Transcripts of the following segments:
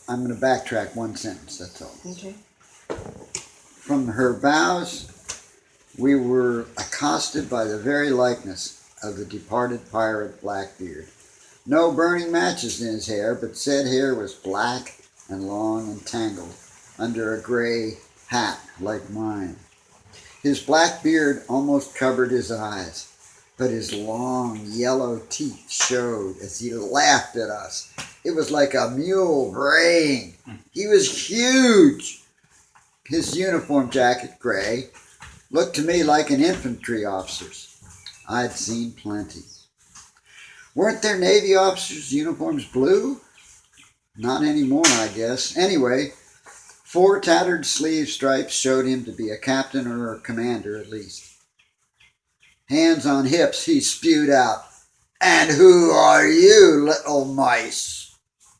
I'm going to backtrack one sentence, that's all. Okay. From her bows, we were accosted by the very likeness of the departed pirate Blackbeard. No burning matches in his hair, but said hair was black and long and tangled under a gray hat like mine. His black beard almost covered his eyes, but his long yellow teeth showed as he laughed at us. It was like a mule braying. He was huge. His uniform jacket, gray, looked to me like an infantry officer's. I'd seen plenty. Weren't there Navy officers' uniforms blue? Not anymore, I guess. Anyway, 4 tattered sleeve stripes showed him to be a captain or a commander at least. Hands on hips, he spewed out, "And who are you, little mice?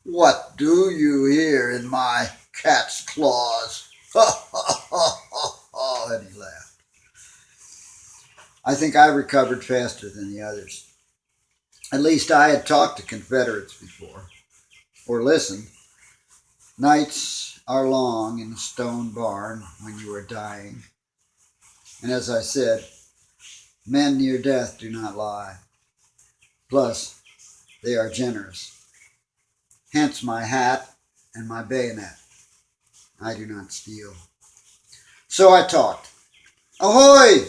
What do you here in my cat's claws?" Ha ha ha ha ha, and he laughed. I think I recovered faster than the others. At least I had talked to Confederates before, or listened. Nights are long in the stone barn when you are dying. And as I said, men near death do not lie. Plus, they are generous. Hence my hat and my bayonet. I do not steal. So I talked. "Ahoy!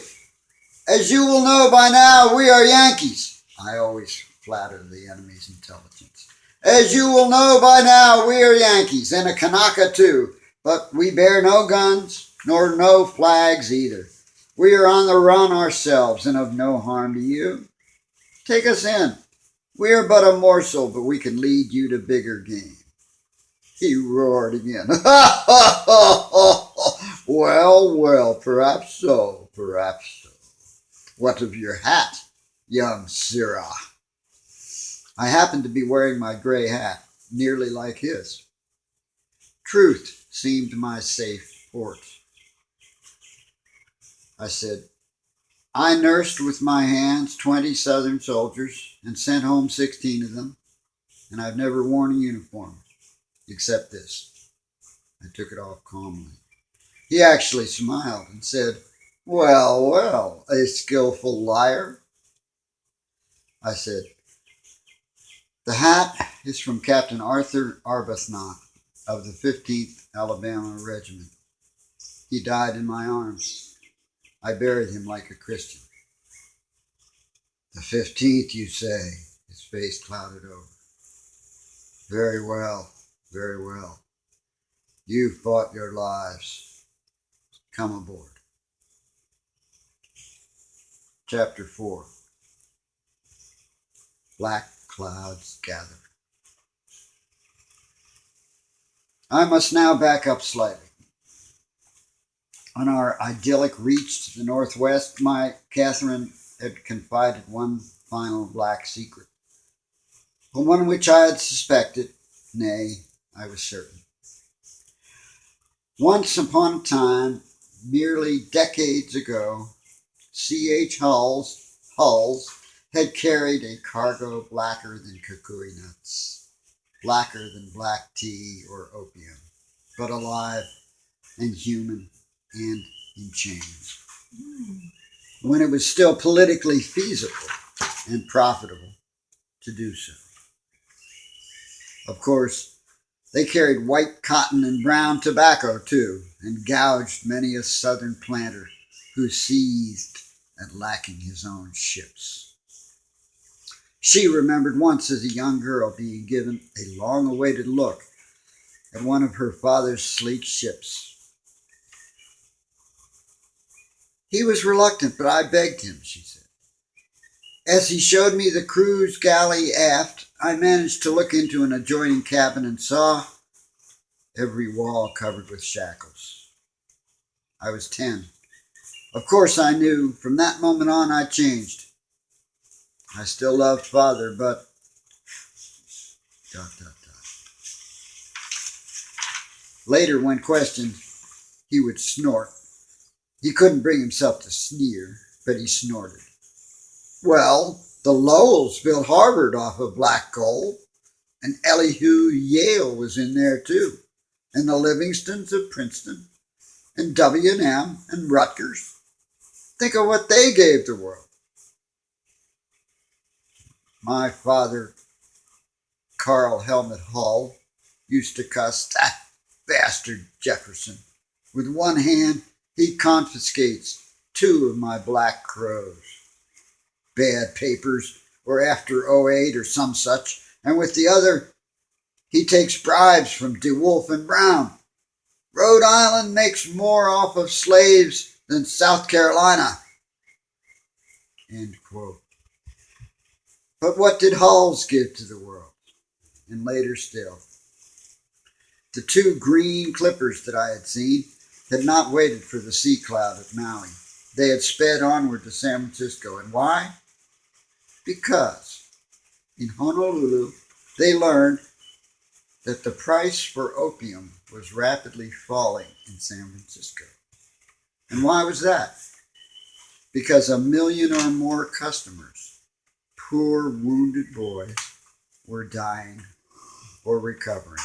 As you will know by now, we are Yankees." I always flatter the enemy's intelligence. "As you will know by now, we are Yankees, and a Kanaka too, but we bear no guns, nor no flags either. We are on the run ourselves, and of no harm to you. Take us in. We are but a morsel, but we can lead you to bigger game." He roared again. "Ha ha ha ha! Well, well, perhaps so, perhaps so. What of your hat, young sirrah?" I happened to be wearing my gray hat, nearly like his. Truth seemed my safe port. I said, "I nursed with my hands 20 Southern soldiers and sent home 16 of them, and I've never worn a uniform, except this." I took it off calmly. He actually smiled and said, "Well, well, a skillful liar." I said, "The hat is from Captain Arthur Arbuthnot of the 15th Alabama Regiment. He died in my arms. I buried him like a Christian." "The 15th, you say?" His face clouded over. Very well, very well. You fought your lives. Come aboard." Chapter 4. Black Clouds Gather. I must now back up slightly. On our idyllic reach to the northwest, my Catherine had confided one final black secret, but one which I had suspected, nay, I was certain. Once upon a time, merely decades ago, C.H. Hulls had carried a cargo blacker than kukui nuts, blacker than black tea or opium, but alive and human and in chains. When it was still politically feasible and profitable to do so. Of course, they carried white cotton and brown tobacco too, and gouged many a southern planter who seethed at lacking his own ships. She remembered once as a young girl being given a long-awaited look at one of her father's sleek ships. "He was reluctant, but I begged him," she said. "As he showed me the crew's galley aft, I managed to look into an adjoining cabin and saw every wall covered with shackles. I was 10. Of course I knew. From that moment on I changed. I still loved father, but... ... Later, when questioned, he would snort. He couldn't bring himself to sneer, but he snorted. "Well, the Lowells built Harvard off of black coal. And Elihu Yale was in there too. And the Livingstons of Princeton. And W&M and Rutgers. Think of what they gave the world. My father, Carl Helmut Hall, used to cuss that bastard Jefferson. With one hand, he confiscates 2 of my black crows. Bad papers, or after '08 or some such, and with the other, he takes bribes from DeWolf and Brown. Rhode Island makes more off of slaves than South Carolina. End quote. But what did Halls give to the world? And later still, the 2 green clippers that I had seen had not waited for the sea cloud at Maui. They had sped onward to San Francisco. And why? Because in Honolulu, they learned that the price for opium was rapidly falling in San Francisco. And why was that? Because 1 million or more customers, poor wounded boys, were dying or recovering.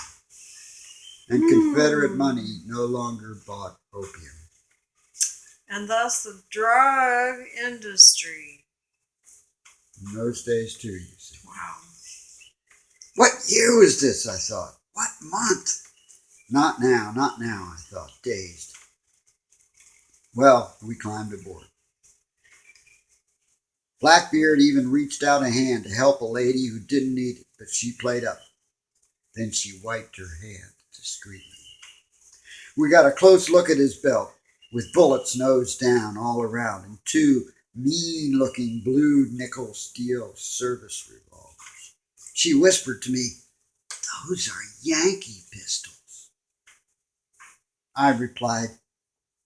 And Confederate money no longer bought opium. And thus the drug industry. In those days too, you see. Wow. What year was this, I thought? What month? Not now, I thought, dazed. Well, we climbed aboard. Blackbeard even reached out a hand to help a lady who didn't need it, but she played up. Then she wiped her hand discreetly. We got a close look at his belt, with bullets nose down all around, and 2 mean-looking blue nickel steel service revolvers. She whispered to me, "Those are Yankee pistols." I replied,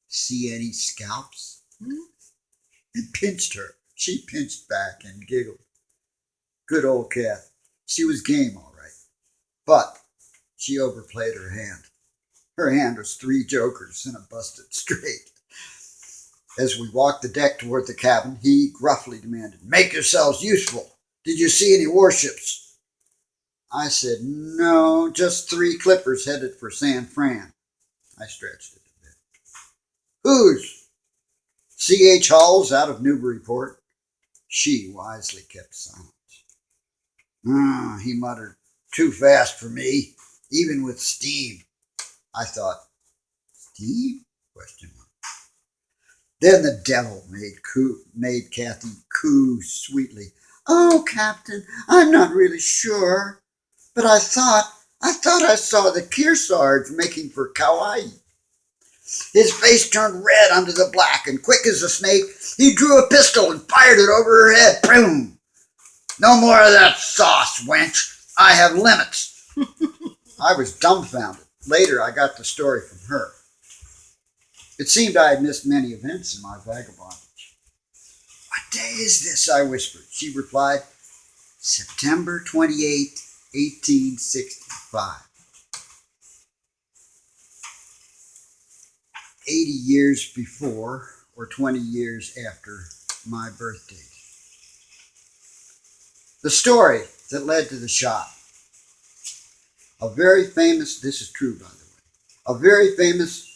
"See any scalps?" And pinched her. She pinched back and giggled. Good old Kath. She was game, all right. But she overplayed her hand. Her hand was 3 jokers and a busted straight. As we walked the deck toward the cabin, he gruffly demanded, "Make yourselves useful. Did you see any warships?" I said, "No, just 3 clippers headed for San Fran." I stretched it a bit. "Whose?" "C.H. Hull's out of Newburyport." She wisely kept silence. He muttered, "Too fast for me, even with steam." I thought, "Steam?" Question mark. Then the devil made Kathy coo sweetly. "Oh, Captain, I'm not really sure, but I thought I saw the Kearsarge making for Kauai." His face turned red under the black, and quick as a snake, he drew a pistol and fired it over her head. Boom! "No more of that sauce, wench. I have limits." I was dumbfounded. Later, I got the story from her. It seemed I had missed many events in my vagabondage. "What day is this?" I whispered. She replied, "September 28, 1865. 80 years before or 20 years after my birth date. The story that led to the shot. This is true by the way, a very famous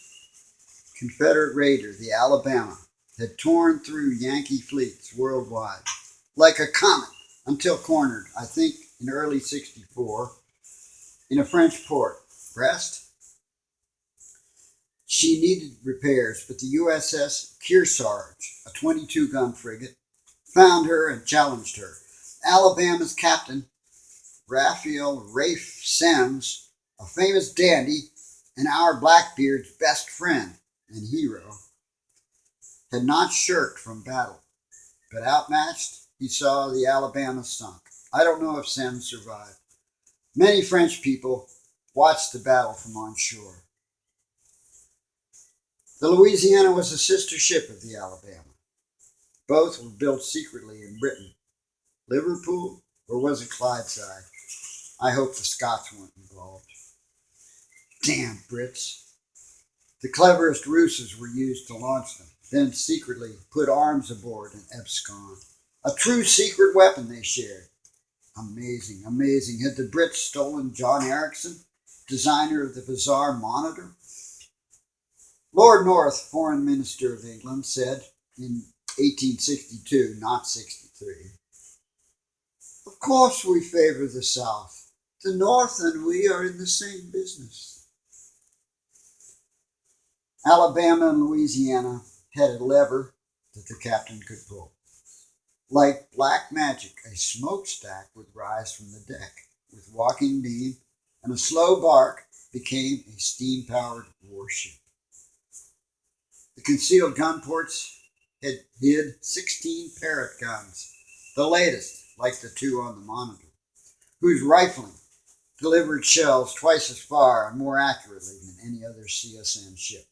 Confederate raider, the Alabama, had torn through Yankee fleets worldwide like a comet until cornered, I think in early '64, in a French port, Brest. She needed repairs, but the USS Kearsarge, a 22-gun frigate, found her and challenged her. Alabama's captain, Raphael Rafe Semmes, a famous dandy and our Blackbeard's best friend and hero, had not shirked from battle, but outmatched, he saw the Alabama sunk. I don't know if Semmes survived. Many French people watched the battle from on shore. The Louisiana was a sister ship of the Alabama. Both were built secretly in Britain. Liverpool, or was it Clydeside? I hope the Scots weren't involved. Damn Brits. The cleverest ruses were used to launch them, then secretly put arms aboard and abscond. A true secret weapon they shared. Amazing, amazing. Had the Brits stolen John Ericsson, designer of the bizarre monitor? Lord North, Foreign Minister of England, said in 1862, not 63, "Of course we favour the South. The North and we are in the same business." Alabama and Louisiana had a lever that the captain could pull. Like black magic, a smokestack would rise from the deck with walking beam, and a slow bark became a steam-powered warship. The concealed gun ports had hid 16 Parrott guns, the latest, like the two on the Monitor, whose rifling delivered shells twice as far and more accurately than any other CSN ship.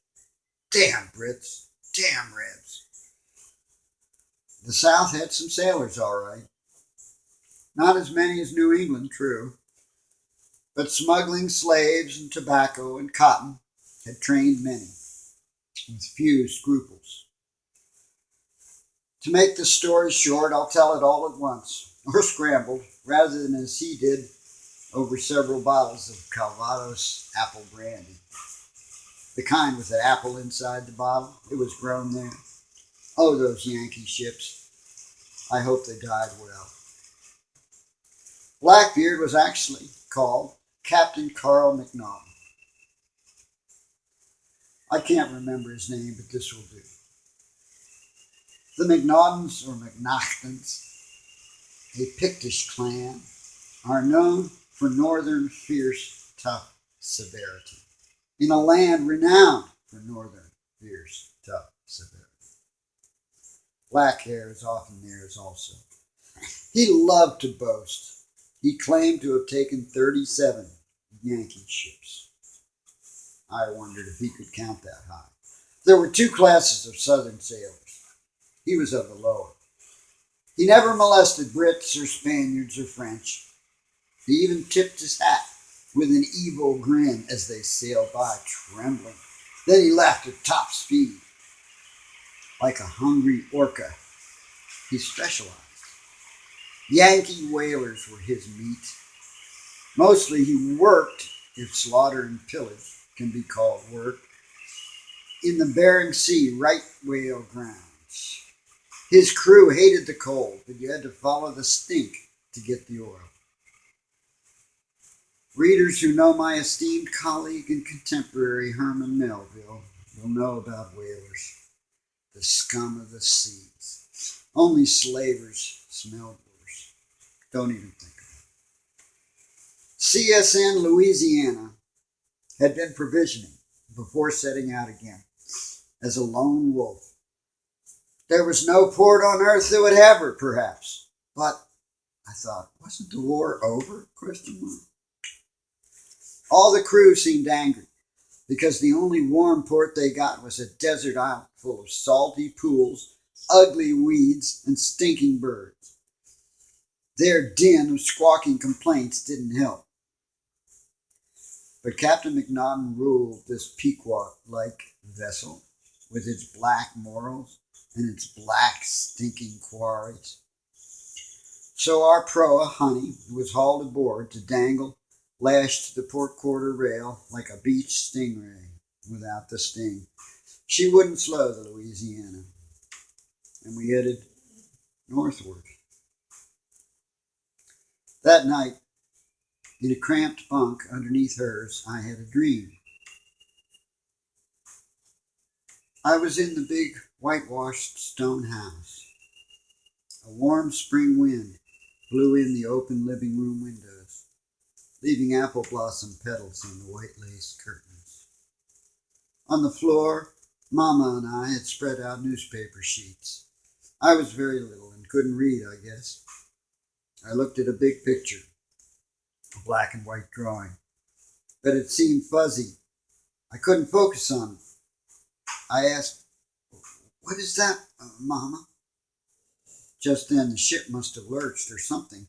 Damn Brits, damn Rebs. The South had some sailors, all right. Not as many as New England, true, but smuggling slaves and tobacco and cotton had trained many, with few scruples. To make the story short, I'll tell it all at once, or scrambled, rather than as he did over several bottles of Calvados apple brandy. The kind with the apple inside the bottle. It was grown there. Oh, those Yankee ships. I hope they died well. Blackbeard was actually called Captain Carl McNaughton. I can't remember his name, but this will do. The McNaughtons, or McNaughtons, a Pictish clan, are known for northern fierce, tough severity, in a land renowned for northern fierce, tough severity. Black hair is often theirs also. He loved to boast. He claimed to have taken 37 Yankee ships. I wondered if he could count that high. There were two classes of Southern sailors. He was of the lower. He never molested Brits or Spaniards or French. He even tipped his hat with an evil grin as they sailed by, trembling. Then he left at top speed, like a hungry orca. He specialized. Yankee whalers were his meat. Mostly he worked, if slaughter and pillage can be called work, in the Bering Sea right whale grounds. His crew hated the cold, but you had to follow the stink to get the oil. Readers who know my esteemed colleague and contemporary Herman Melville will know about whalers, the scum of the seas. Only slavers smelled worse. Don't even think about it. CSN Louisiana had been provisioning before setting out again as a lone wolf. There was no port on earth that would have her, perhaps. But, I thought, wasn't the war over? ? All the crew seemed angry because the only warm port they got was a desert island full of salty pools, ugly weeds, and stinking birds. Their din of squawking complaints didn't help. But Captain McNaughton ruled this Pequot-like vessel with its black morals and its black, stinking quarries. So our proa, Honey, was hauled aboard to dangle, lashed to the port quarter rail like a beach stingray without the sting. She wouldn't slow the Louisiana, and we headed northward. That night, in a cramped bunk underneath hers, I had a dream. I was in the big whitewashed stone house. A warm spring wind blew in the open living room windows, leaving apple blossom petals on the white lace curtains. On the floor, Mama and I had spread out newspaper sheets. I was very little and couldn't read, I guess. I looked at a big picture, a black and white drawing, but it seemed fuzzy. I couldn't focus on it. I asked, "What is that, Mama?" Just then the ship must have lurched or something.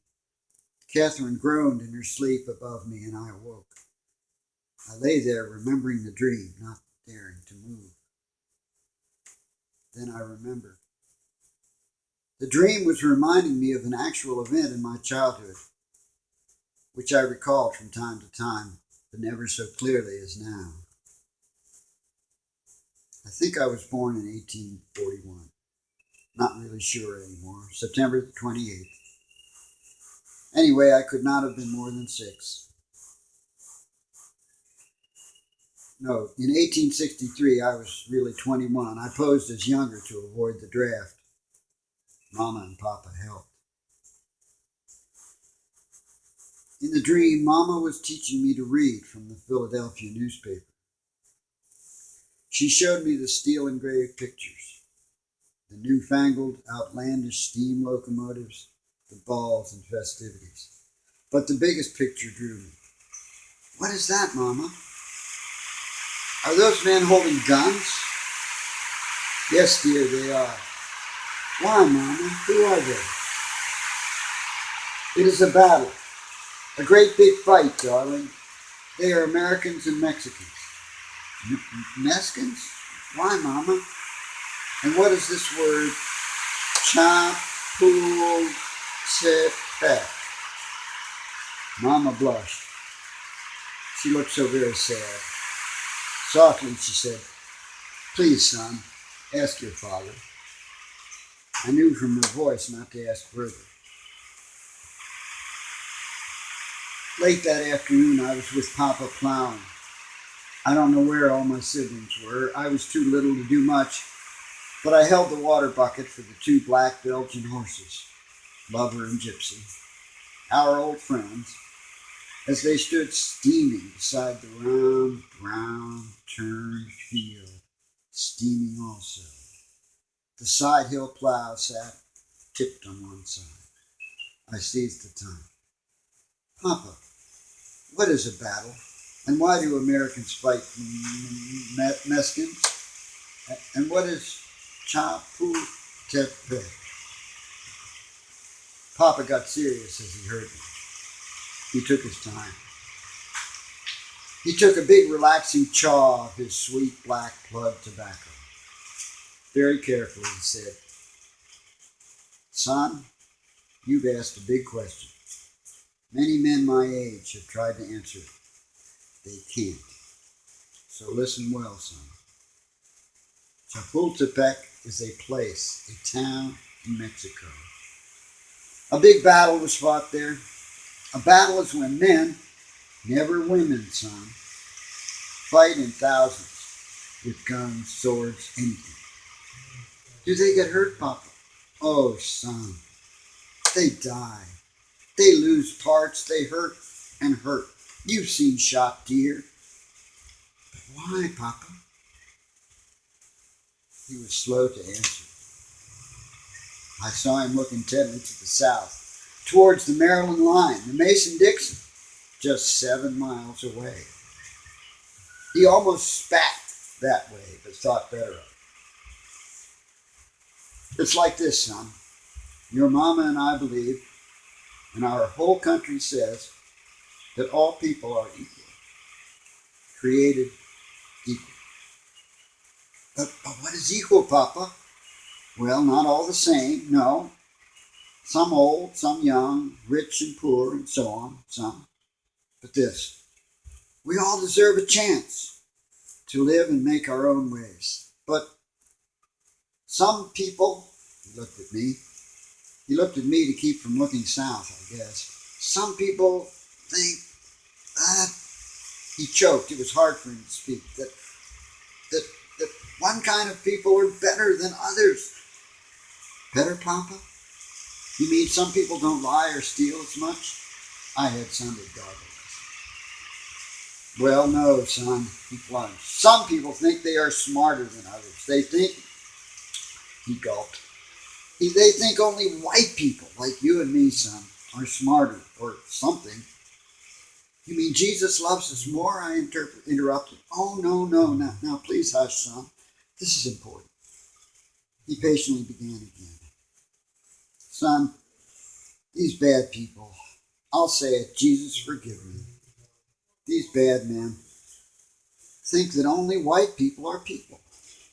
Catherine groaned in her sleep above me, and I awoke. I lay there remembering the dream, not daring to move. Then I remembered. The dream was reminding me of an actual event in my childhood. which I recalled from time to time, but never so clearly as now. I think I was born in 1841. Not really sure anymore. September the 28th. Anyway, I could not have been more than 6. No, in 1863 I was really 21. I posed as younger to avoid the draft. Mama and Papa helped. In the dream, Mama was teaching me to read from the Philadelphia newspaper. She showed me the steel-engraved pictures, the newfangled, outlandish steam locomotives, the balls and festivities. But the biggest picture drew me. What is that, Mama? Are those men holding guns? Yes, dear, they are. Why, Mama? Who are they? It is a battle. A great big fight, darling. They are Americans and Mexicans. Mexicans? Why, Mama? And what is this word? Chapultepec. Mama blushed. She looked so very sad. Softly she said, "Please, son, ask your father." I knew from her voice not to ask further. Late that afternoon, I was with Papa plowing. I don't know where all my siblings were. I was too little to do much, but I held the water bucket for the 2 black Belgian horses, Lover and Gypsy, our old friends, as they stood steaming beside the round, brown, turned field, steaming also. The side hill plow sat tipped on one side. I seized the time. Papa, what is a battle? And why do Americans fight Mexicans? And what is Chapultepec? Papa got serious as he heard me. He took his time. He took a big relaxing chaw of his sweet black plug tobacco. Very carefully he said, "Son, you've asked a big question. Many men my age have tried to answer it. They can't. So listen well, son. Chapultepec is a place, a town in Mexico. A big battle was fought there. A battle is when men, never women, son, fight in thousands with guns, swords, anything. Do they get hurt, Papa? Oh, son, they die. They lose parts, they hurt and hurt. You've seen shot deer. But why, Papa? He was slow to answer. I saw him look intently to the south, towards the Maryland line, the Mason-Dixon, just 7 miles away. He almost spat that way, but thought better of it. It's like this, son. Your mama and I believe, and our whole country says, that all people are equal, created equal. But what is equal, Papa? Well, not all the same, no. Some old, some young, rich and poor, and so on, some. But this, we all deserve a chance to live and make our own ways. But some people, he looked at me to keep from looking south, I guess. Some people think that, he choked, it was hard for him to speak, that one kind of people are better than others. Better, Papa? You mean some people don't lie or steal as much? I had sounded garbled. Well, no, son, he plunged. Some people think they are smarter than others. They think, he gulped, they think only white people like you and me, son, are smarter or something. You mean Jesus loves us more? I interrupted. Oh, no, now please hush, son. This is important. He patiently began again. Son, these bad people, I'll say it, Jesus forgive me. These bad men think that only white people are people.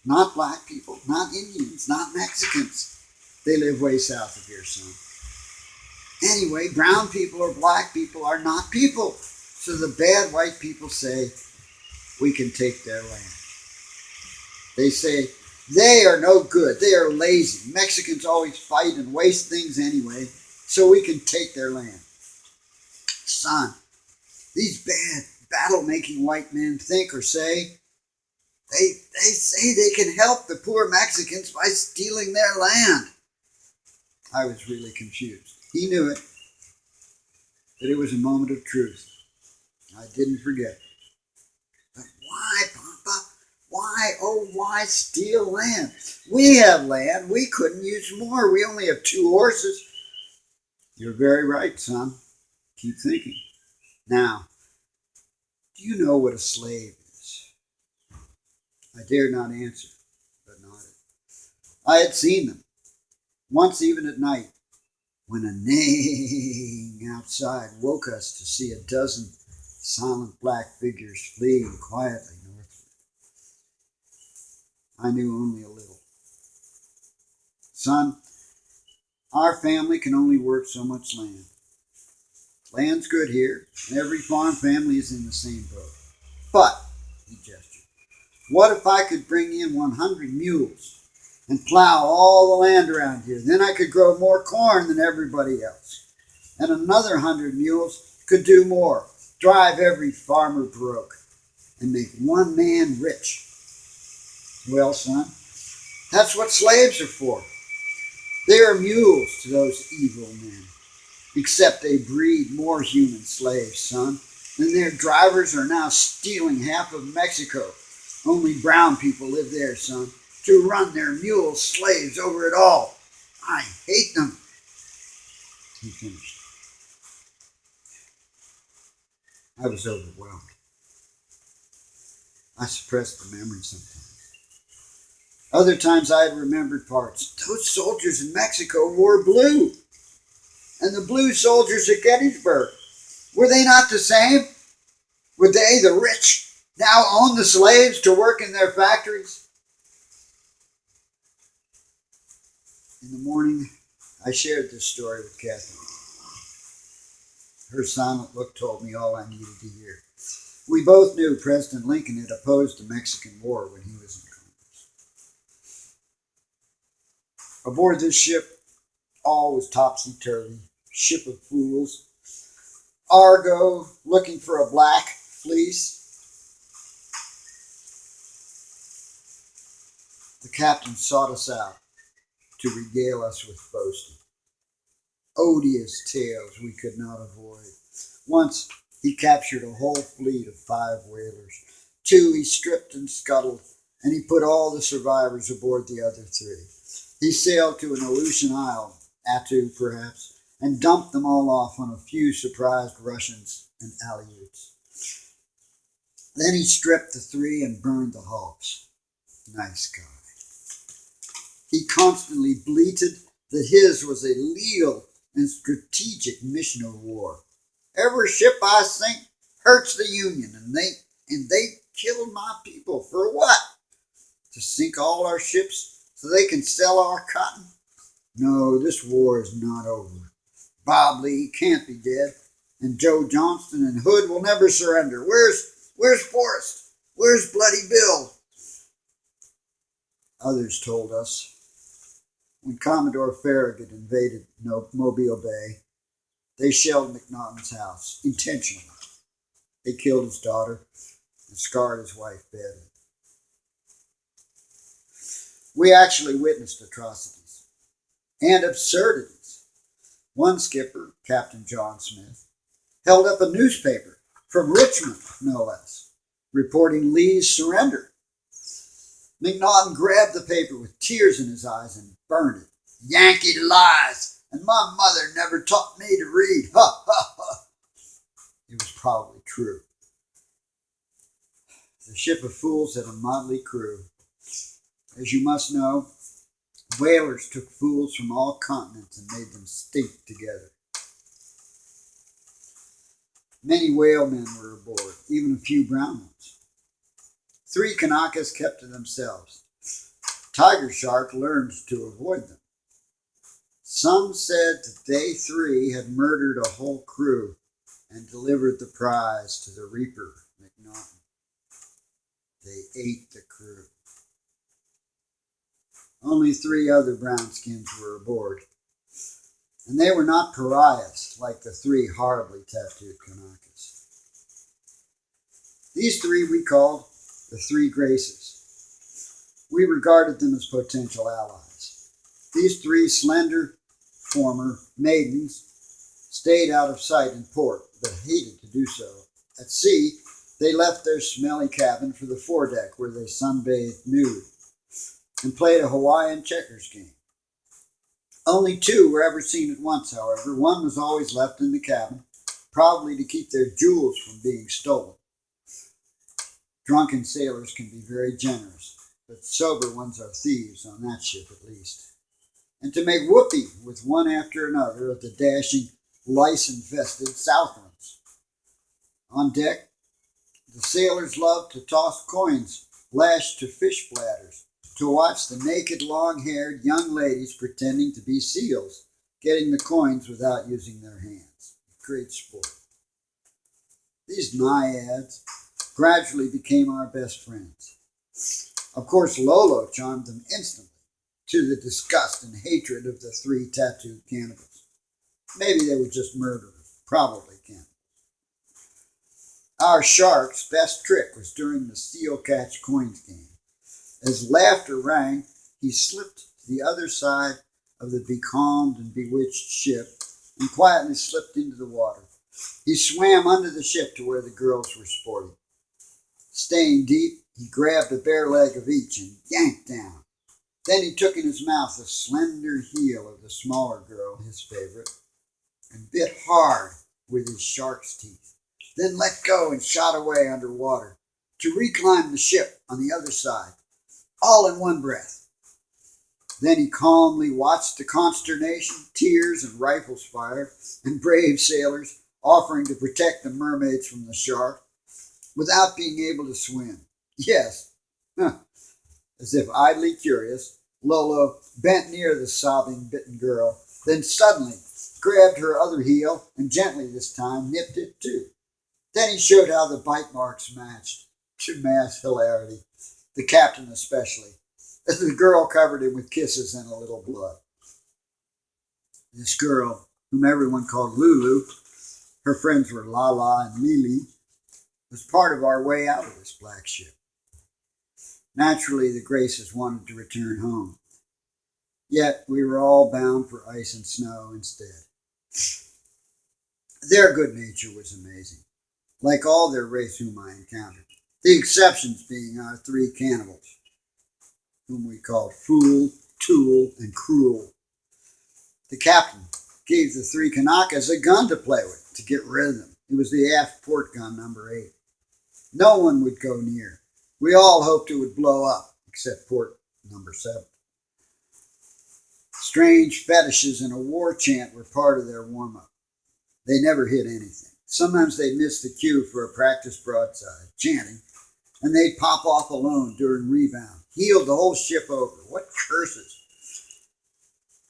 Not black people, not Indians, not Mexicans. They live way south of here, son. Anyway, brown people or black people are not people. So the bad white people say, we can take their land. They say, they are no good. They are lazy. Mexicans always fight and waste things anyway, so we can take their land. Son, these bad, battle-making white men think or say, they say they can help the poor Mexicans by stealing their land. I was really confused. He knew it, but it was a moment of truth. I didn't forget. But why, Papa? Why, oh, why steal land? We have land. We couldn't use more. We only have 2 horses. You're very right, son. Keep thinking. Now, do you know what a slave is? I dared not answer, but nodded. I had seen them, once even at night, when a neighing outside woke us to see a dozen silent black figures fleeing quietly northward. I knew only a little. Son, our family can only work so much land. Land's good here, and every farm family is in the same boat. But, he gestured, what if I could bring in 100 mules and plow all the land around here? Then I could grow more corn than everybody else. And another 100 mules could do more, drive every farmer broke, and make one man rich. Well, son, that's what slaves are for. They are mules to those evil men, except they breed more human slaves, son. And their drivers are now stealing half of Mexico. Only brown people live there, son, to run their mule slaves over it all. I hate them, he finished. I was overwhelmed. I suppressed the memory sometimes. Other times I had remembered parts. Those soldiers in Mexico wore blue. And the blue soldiers at Gettysburg, were they not the same? Would they, the rich, now own the slaves to work in their factories? In the morning, I shared this story with Kathleen. Her silent look told me all I needed to hear. We both knew President Lincoln had opposed the Mexican War when he was in Congress. Aboard this ship, all was topsy-turvy. Ship of fools. Argo looking for a black fleece. The captain sought us out to regale us with boasting. Odious tales we could not avoid. Once he captured a whole fleet of 5 whalers. 2 he stripped and scuttled, and he put all the survivors aboard the other 3. He sailed to an Aleutian isle, Attu perhaps, and dumped them all off on a few surprised Russians and Aleuts. Then he stripped the 3 and burned the hulks. Nice guy. He constantly bleated that his was a legal and strategic mission of war. Every ship I sink hurts the Union, and they killed my people for what? To sink all our ships so they can sell our cotton? No, this war is not over. Bob Lee can't be dead, and Joe Johnston and Hood will never surrender. Where's Forrest? Where's Bloody Bill? Others told us when Commodore Farragut invaded Mobile Bay, they shelled McNaughton's house intentionally. They killed his daughter and scarred his wife badly. We actually witnessed atrocities and absurdities. One skipper, Captain John Smith, held up a newspaper from Richmond, no less, reporting Lee's surrender. McNaughton grabbed the paper with tears in his eyes and burned it. Yankee lies, and my mother never taught me to read. Ha, ha, ha. It was probably true. The ship of fools had a motley crew. As you must know, whalers took fools from all continents and made them stink together. Many whalemen were aboard, even a few brown ones. 3 Kanakas kept to themselves. Tiger Shark learned to avoid them. Some said that they three had murdered a whole crew and delivered the prize to the reaper, McNaughton. They ate the crew. Only 3 other brownskins were aboard, and they were not pariahs like the 3 horribly tattooed Kanakas. These 3 we called the 3 Graces. We regarded them as potential allies. These 3 slender former maidens stayed out of sight in port, but hated to do so. At sea, they left their smelly cabin for the foredeck where they sunbathed nude and played a Hawaiian checkers game. Only 2 were ever seen at once, however. One was always left in the cabin, probably to keep their jewels from being stolen. Drunken sailors can be very generous, but sober ones are thieves on that ship at least. And to make whoopee with one after another of the dashing, lice-infested Southrons. On deck, the sailors loved to toss coins lashed to fish bladders, to watch the naked, long-haired young ladies pretending to be seals, getting the coins without using their hands. Great sport. These naiads gradually became our best friends. Of course, Lolo charmed them instantly, to the disgust and hatred of the 3 tattooed cannibals. Maybe they were just murderers, probably cannibals. Our shark's best trick was during the seal catch coins game. As laughter rang, he slipped to the other side of the becalmed and bewitched ship and quietly slipped into the water. He swam under the ship to where the girls were sporting. Staying deep, he grabbed a bare leg of each and yanked down. Then he took in his mouth the slender heel of the smaller girl, his favorite, and bit hard with his shark's teeth. Then let go and shot away underwater to reclimb the ship on the other side, all in one breath. Then he calmly watched the consternation, tears, and rifles fired, and brave sailors offering to protect the mermaids from the shark without being able to swim. Yes, as if idly curious, Lolo bent near the sobbing, bitten girl, then suddenly grabbed her other heel and gently this time nipped it too. Then he showed how the bite marks matched, to mass hilarity, the captain especially, as the girl covered him with kisses and a little blood. This girl, whom everyone called Lulu, her friends were Lala and Lili, was part of our way out of this black ship. Naturally, the Graces wanted to return home. Yet we were all bound for ice and snow instead. Their good nature was amazing, like all their race whom I encountered, the exceptions being our 3 cannibals, whom we called Fool, Tool, and Cruel. The captain gave the 3 Kanakas a gun to play with to get rid of them. It was the aft port gun number 8. No one would go near. We all hoped it would blow up, except port number 7. Strange fetishes and a war chant were part of their warm-up. They never hit anything. Sometimes they'd miss the cue for a practice broadside, chanting, and they'd pop off alone during rebound. Heeled the whole ship over. What curses!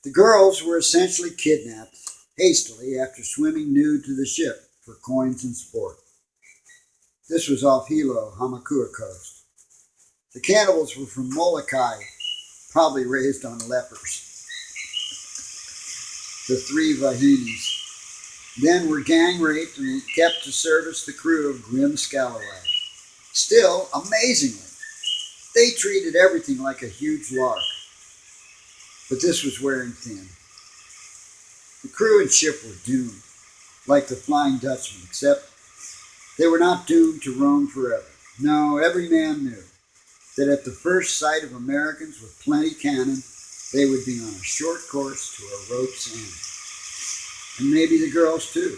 The girls were essentially kidnapped hastily after swimming nude to the ship for coins and sport. This was off Hilo, Hamakua coast. The cannibals were from Molokai, probably raised on lepers. The 3 Vahinis then were gang raped and kept to service the crew of grim scalawags. Still, amazingly, they treated everything like a huge lark. But this was wearing thin. The crew and ship were doomed, like the Flying Dutchman, except they were not doomed to roam forever. No, every man knew that at the first sight of Americans with plenty cannon, they would be on a short course to a rope's end. And maybe the girls too.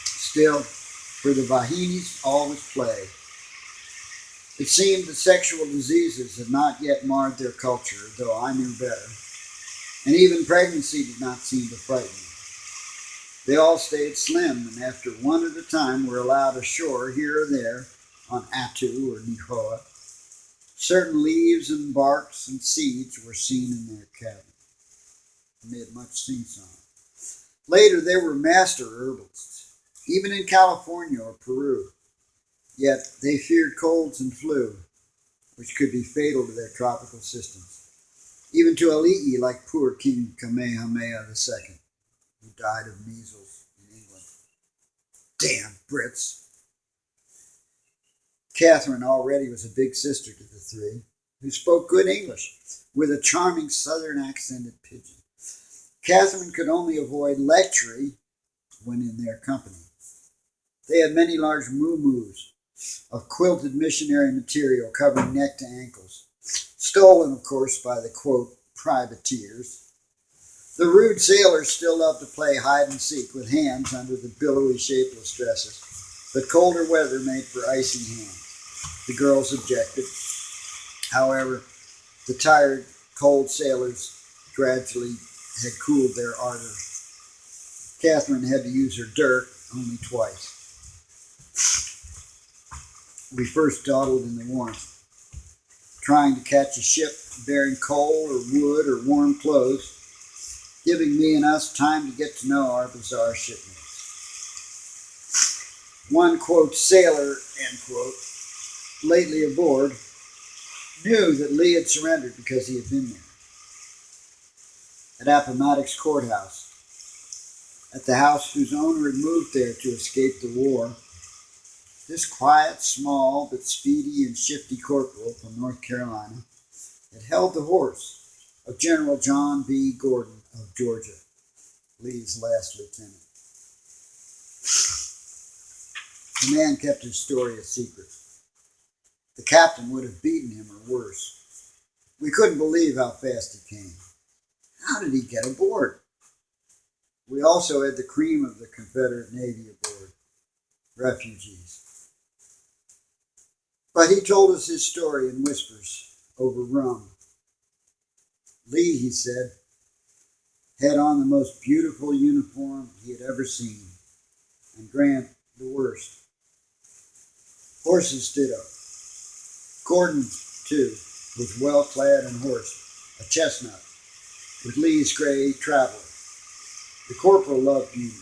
Still, for the Vahinis, all was play. It seemed that sexual diseases had not yet marred their culture, though I knew better. And even pregnancy did not seem to frighten them. They all stayed slim, and after one at a time were allowed ashore here or there on Atu or Nihoa. Certain leaves and barks and seeds were seen in their cabin. amid much sing-song. Later, they were master herbalists, even in California or Peru. Yet, they feared colds and flu, which could be fatal to their tropical systems, even to Ali'i like poor King Kamehameha II, who died of measles in England. Damn Brits! Catherine already was a big sister to the three, who spoke good English with a charming southern accented pidgin. Catherine could only avoid lechery when in their company. They had many large moo-moos of quilted missionary material covering neck to ankles, stolen, of course, by the, quote, privateers. The rude sailors still loved to play hide and seek with hands under the billowy, shapeless dresses, but colder weather made for icy hands. The girls objected. However, the tired, cold sailors gradually had cooled their ardor. Catherine had to use her dirk only twice. We first dawdled in the warmth, trying to catch a ship bearing coal or wood or warm clothes, giving me and us time to get to know our bizarre shipmates. One, quote, sailor, end quote, lately aboard, knew that Lee had surrendered because he had been there. At Appomattox Courthouse, at the house whose owner had moved there to escape the war, this quiet, small, but speedy and shifty corporal from North Carolina had held the horse of General John B. Gordon of Georgia, Lee's last lieutenant. The man kept his story a secret. The captain would have beaten him or worse. We couldn't believe how fast he came. How did he get aboard? We also had the cream of the Confederate Navy aboard, refugees. But he told us his story in whispers over rum. Lee, he said, had on the most beautiful uniform he had ever seen, and Grant the worst. Horses ditto. Gordon, too, was well clad and horsed, a chestnut, with Lee's gray traveler. The corporal loved beauty.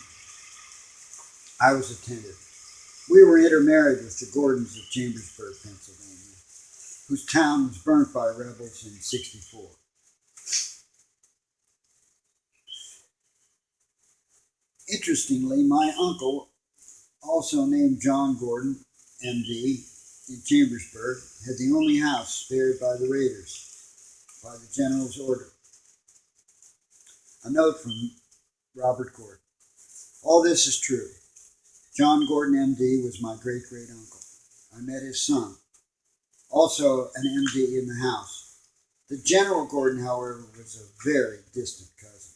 I was attentive. We were intermarried with the Gordons of Chambersburg, Pennsylvania, whose town was burnt by rebels in '64. Interestingly, my uncle, also named John Gordon, M.D., in Chambersburg, had the only house spared by the raiders, by the general's order. A note from Robert Gordon. All this is true. John Gordon, M.D., was my great-great-uncle. I met his son, also an M.D. in the house. The General Gordon, however, was a very distant cousin.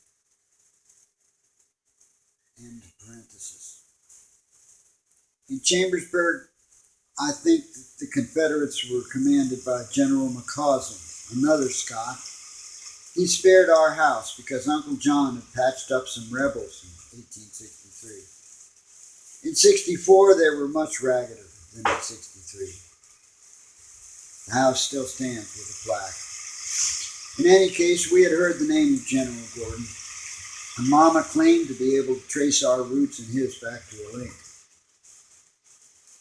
End parenthesis. In Chambersburg, I think the Confederates were commanded by General McCausland, another Scot. He spared our house because Uncle John had patched up some rebels in 1863. In '64, they were much raggeder than in '63. The house still stands with a plaque. In any case, we had heard the name of General Gordon, and Mama claimed to be able to trace our roots and his back to a link.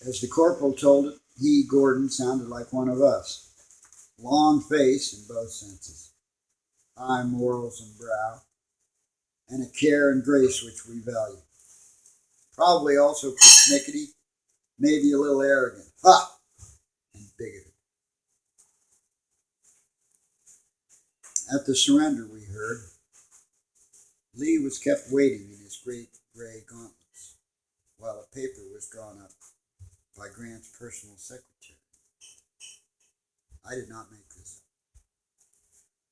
As the corporal told it, he, Gordon, sounded like one of us. Long face in both senses, high morals and brow, and a care and grace which we value. Probably also persnickety, maybe a little arrogant, and bigoted. At the surrender, we heard, Lee was kept waiting in his great gray gauntlets, while a paper was drawn up by Grant's personal secretary. I did not make this up.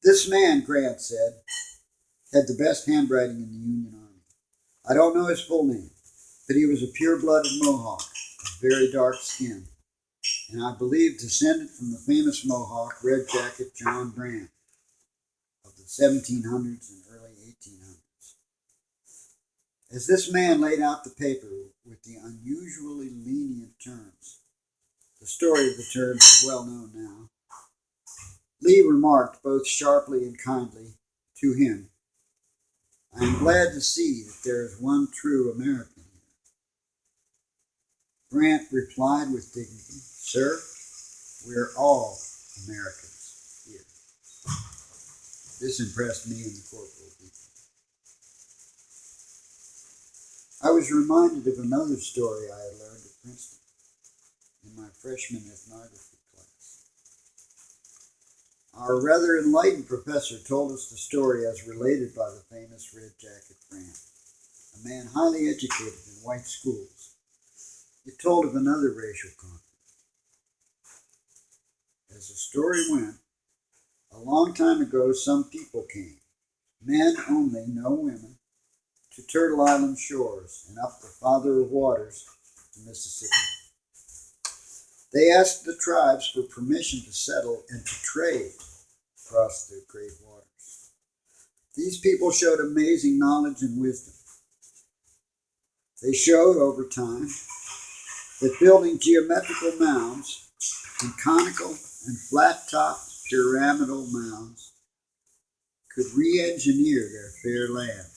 This man, Grant said, had the best handwriting in the Union Army. I don't know his full name, but he was a pure-blooded Mohawk of very dark skin, and I believe descended from the famous Mohawk Red Jacket John Brand of the 1700s and early 1800s. As this man laid out the paper with the unusually lenient terms, the story of the terms is well known now, Lee remarked both sharply and kindly to him, I am glad to see that there is one true American here. Grant replied with dignity, Sir, we are all Americans here. This impressed me and the corporal deeply. I was reminded of another story I had learned at Princeton in my freshman ethnography class. Our rather enlightened professor told us the story as related by the famous Red Jacket Grant, a man highly educated in white schools. It told of another racial conflict. As the story went, a long time ago some people came, men only, no women, to Turtle Island shores and up the Father of Waters, the Mississippi. They asked the tribes for permission to settle and to trade across the great waters. These people showed amazing knowledge and wisdom. They showed over time that building geometrical mounds and conical and flat-topped pyramidal mounds could re-engineer their fair land.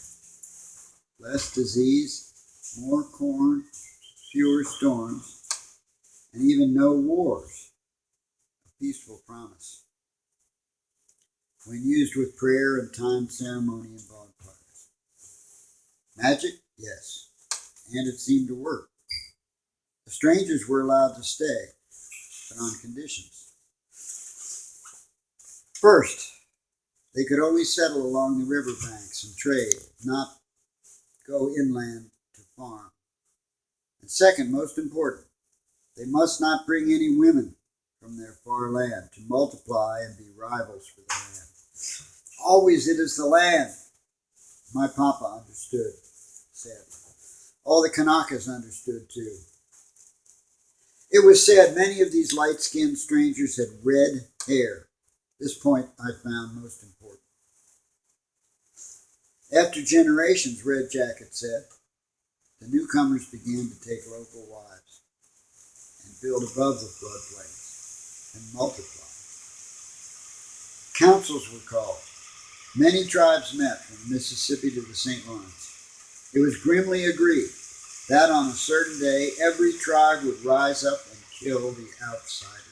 Less disease, more corn, fewer storms, and even no wars. A peaceful promise. When used with prayer and timed ceremony and bonfires. Magic? Yes. And it seemed to work. The strangers were allowed to stay, but on conditions. First, they could only settle along the riverbanks and trade, not go inland to farm. And second, most important, they must not bring any women from their far land to multiply and be rivals for the land. Always it is the land. My papa understood, sadly. All the Kanakas understood too. It was said many of these light-skinned strangers had red hair. This point I found most important. After generations, Red Jacket said, the newcomers began to take local wives and build above the floodplains and multiply. Councils were called. Many tribes met from Mississippi to the St. Lawrence. It was grimly agreed that on a certain day every tribe would rise up and kill the outsiders.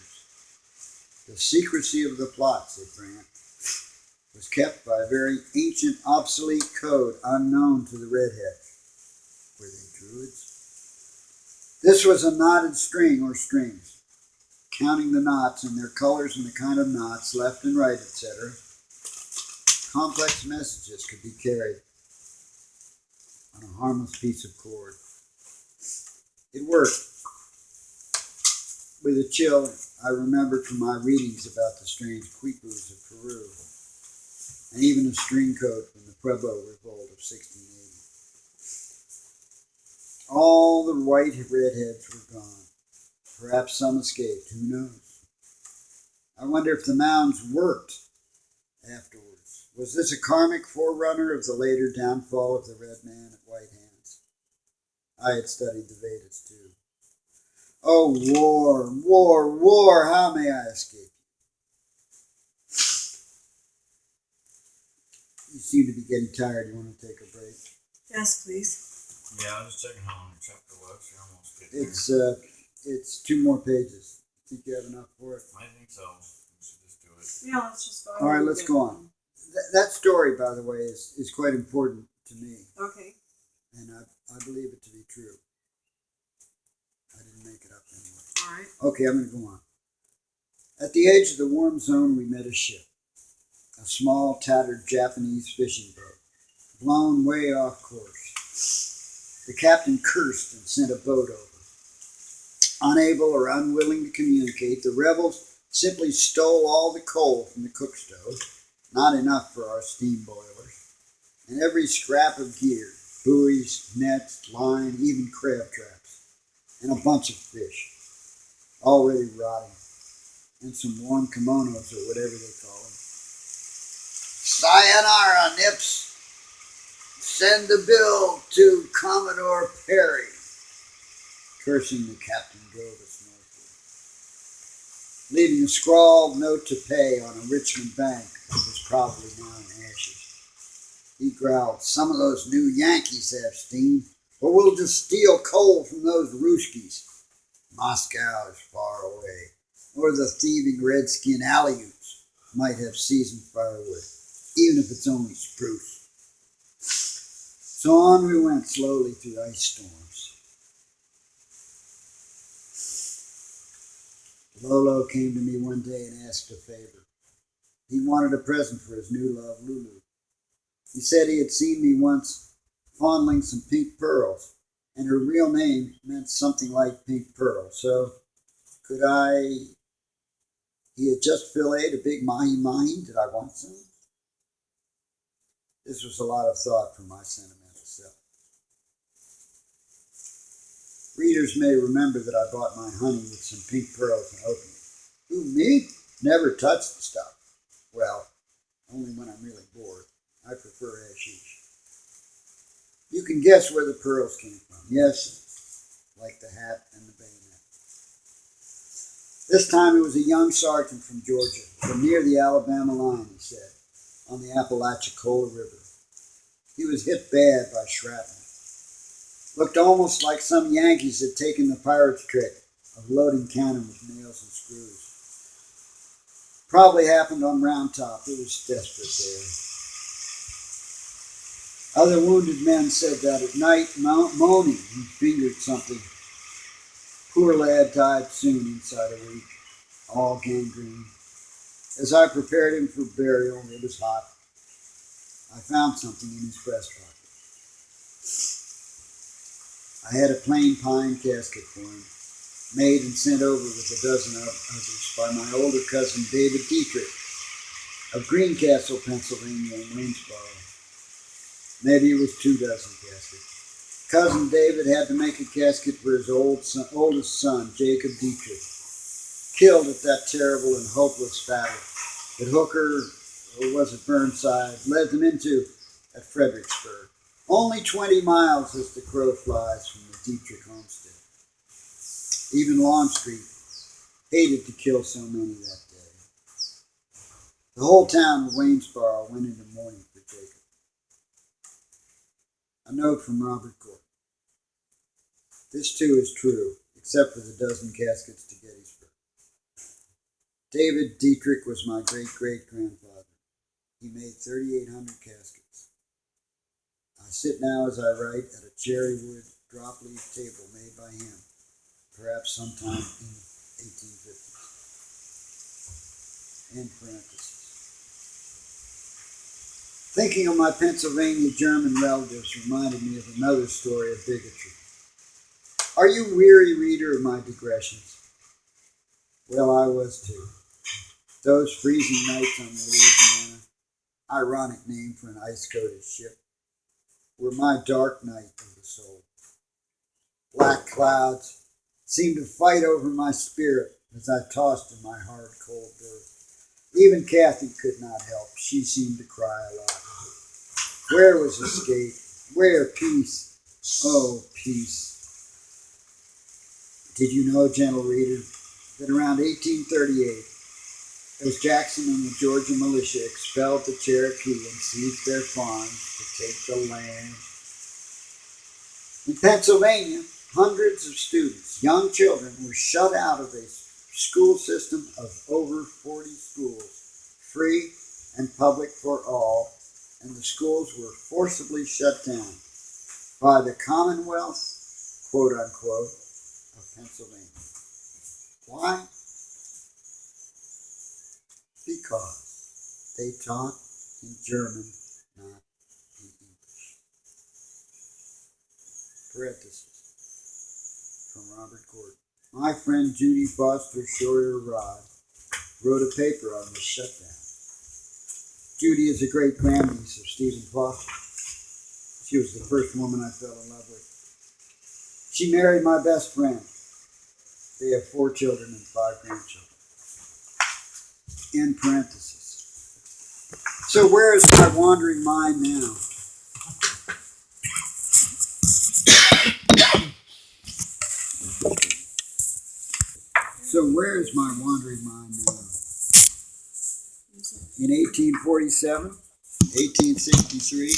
The secrecy of the plot, said Grant, was kept by a very ancient, obsolete code unknown to the redheads. Were they druids? This was a knotted string or strings. Counting the knots and their colors and the kind of knots, left and right, etc., complex messages could be carried on a harmless piece of cord. It worked. With a chill, I remembered from my readings about the strange Quipus of Peru, and even a string code from the Pueblo Revolt of 1680. All the white redheads were gone. Perhaps some escaped, who knows? I wonder if the mounds worked afterwards. Was this a karmic forerunner of the later downfall of the red man at White Hands? I had studied the Vedas too. Oh, war, war, war, how may I escape? You seem to be getting tired. You want to take a break? Yes, please. Yeah, I was checking how long the chapter was. You're almost getting there. It's 2 more pages. Think you have enough for it? I think so. We should just do it. Yeah, let's just go ahead. All right, let's go on. That story, by the way, is quite important to me. Okay. And I believe it to be true. I didn't make it up anyway. All right. Okay, I'm going to go on. At the edge of the warm zone, we met a ship. A small, tattered Japanese fishing boat, blown way off course. The captain cursed and sent a boat over. Unable or unwilling to communicate, the rebels simply stole all the coal from the cook stove, not enough for our steam boilers, and every scrap of gear, buoys, nets, line, even crab traps, and a bunch of fish, already rotting, and some warm kimonos or whatever they call them. Sayonara, Nips. Send the bill to Commodore Perry. Cursing, the captain drove us northward, leaving a scrawled note to pay on a Richmond bank that was probably now in ashes. He growled, "Some of those new Yankees have steam, but we'll just steal coal from those Ruskies. Moscow is far away, or the thieving redskin Aleuts might have seasoned firewood, even if it's only spruce." So on we went slowly through ice storms. Lolo came to me one day and asked a favor. He wanted a present for his new love, Lulu. He said he had seen me once fondling some pink pearls, and her real name meant something like pink pearl. So could I... He had just filleted a big mahi-mahi. Did I want some? This was a lot of thought for my sentimental self. Readers may remember that I bought my honey with some pink pearls and opened it. Who, me? Never touched the stuff. Well, only when I'm really bored. I prefer hashish. You can guess where the pearls came from. Yes, like the hat and the bayonet. This time it was a young sergeant from Georgia, from near the Alabama line, he said, on the Apalachicola River. He was hit bad by shrapnel. Looked almost like some Yankees had taken the pirate's trick of loading cannon with nails and screws. Probably happened on Round Top. It was desperate there. Other wounded men said that at night, moaning, he fingered something. Poor lad died soon, inside a week, all gangrene. As I prepared him for burial, it was hot. I found something in his breast pocket. I had a plain pine casket for him, made and sent over with a dozen others by my older cousin David Dietrich of Greencastle, Pennsylvania, in Waynesboro. Maybe it was 2 dozen caskets. Cousin David had to make a casket for his oldest son, Jacob Dietrich, killed at that terrible and hopeless battle that Hooker, or was it Burnside, led them into at Fredericksburg. Only 20 miles as the crow flies from the Dietrich homestead. Even Longstreet hated to kill so many that day. The whole town of Waynesboro went into mourning for Jacob. A note from Robbie Gordon. This too is true, except for the dozen caskets to Gettysburg. David Dietrich was my great-great-grandfather. He made 3,800 caskets. I sit now as I write at a cherry wood drop leaf table made by him, perhaps sometime in 1850. End parentheses. Thinking of my Pennsylvania German relatives reminded me of another story of bigotry. Are you weary, reader, of my digressions? Well, I was too. Those freezing nights on the Louisiana, ironic name for an ice-coated ship, were my dark night of the soul. Black clouds seemed to fight over my spirit as I tossed in my hard, cold berth. Even Kathy could not help. She seemed to cry a lot. Where was escape? Where peace? Oh, peace. Did you know, gentle reader, that around 1838, as Jackson and the Georgia militia expelled the Cherokee and seized their farms to take the land? In Pennsylvania, hundreds of students, young children, were shut out of a school system of over 40 schools, free and public for all, and the schools were forcibly shut down by the Commonwealth, quote unquote, of Pennsylvania. Why? Because they taught in German, not in English. Parenthesis from Robert Gordon. My friend Judy Foster Schroyer Rod wrote a paper on this shutdown. Judy is a great grandniece of Stephen Foster. She was the first woman I fell in love with. She married my best friend. They have 4 children and 5 grandchildren. End parenthesis. So where is my wandering mind now? So where is my wandering mind now? In 1847, 1863,